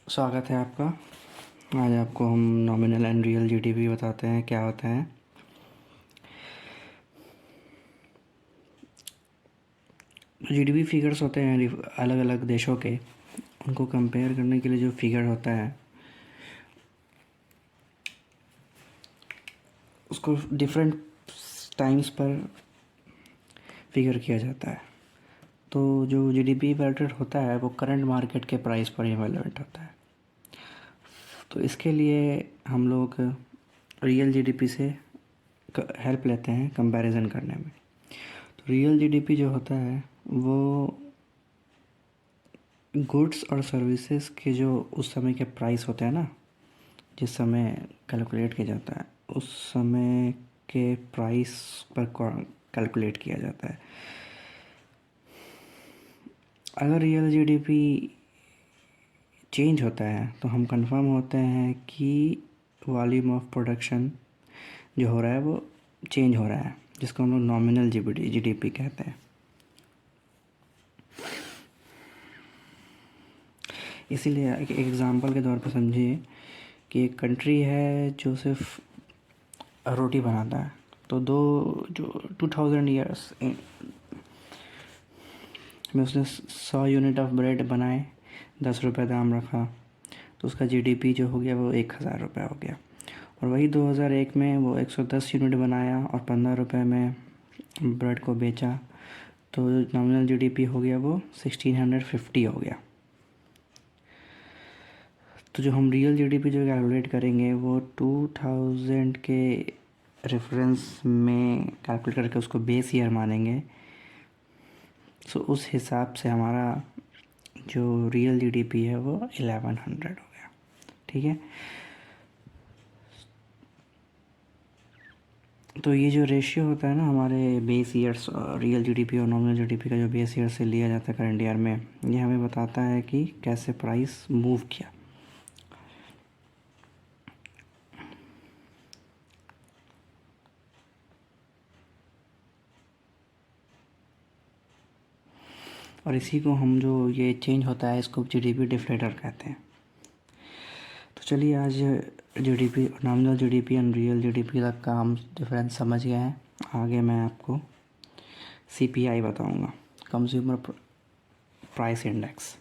स्वागत है आपका। आज आपको हम नॉमिनल एंड रियल जीडीपी बताते हैं क्या होता है। जीडीपी फिगर्स होते हैं अलग अलग देशों के, उनको कंपेयर करने के लिए जो फिगर होता है उसको डिफरेंट टाइम्स पर फिगर किया जाता है। तो जो जीडीपी इवैल्यूएट होता है वो करंट मार्केट के प्राइस पर इवैल्यूएट होता है। तो इसके लिए हम लोग रियल जीडीपी से हेल्प लेते हैं कंपैरिजन करने में। तो रियल जीडीपी जो होता है वो गुड्स और सर्विसेज के जो उस समय के प्राइस होते हैं ना, जिस समय कैलकुलेट किया जाता है उस समय के प्राइस पर कैलकुलेट किया जाता है। अगर रियल जीडीपी चेंज होता है तो हम कंफर्म होते हैं कि वॉल्यूम ऑफ प्रोडक्शन जो हो रहा है वो चेंज हो रहा है, जिसको हम लोग नॉमिनल जीडीपी कहते हैं। इसीलिए एक एग्ज़ाम्पल के तौर पर समझिए कि एक कंट्री है जो सिर्फ रोटी बनाता है, तो 2000 ईयर्स में उसने 100 यूनिट ऑफ ब्रेड बनाए, 10 रुपये दाम रखा, तो उसका जीडीपी जो हो गया वो 1000 रुपये हो गया। और वही 2001 में वो 110 यूनिट बनाया और 15 रुपये में ब्रेड को बेचा, तो नॉमिनल जीडीपी हो गया वो 1650 हो गया। तो जो हम रियल जीडीपी जो कैलकुलेट करेंगे वो 2000 के रेफरेंस में कैलकुलेट करके उसको बेस ईयर मानेंगे। सो उस हिसाब से हमारा जो रियल जीडीपी है वो 1100 हो गया। ठीक है, तो ये जो रेशियो होता है ना हमारे बेस ईयर्स रियल जीडीपी और नॉमिनल जीडीपी का जो बेस ईयर से लिया जाता है करंट ईयर में, ये हमें बताता है कि कैसे प्राइस मूव किया। और इसी को हम जो ये चेंज होता है इसको जीडीपी डिफ्लेटर कहते हैं। तो चलिए आज GDP, nominal GDP and real GDP तक का हम डिफरेंस समझ गए हैं। आगे मैं आपको सीपीआई बताऊंगा, कंज्यूमर प्राइस इंडेक्स।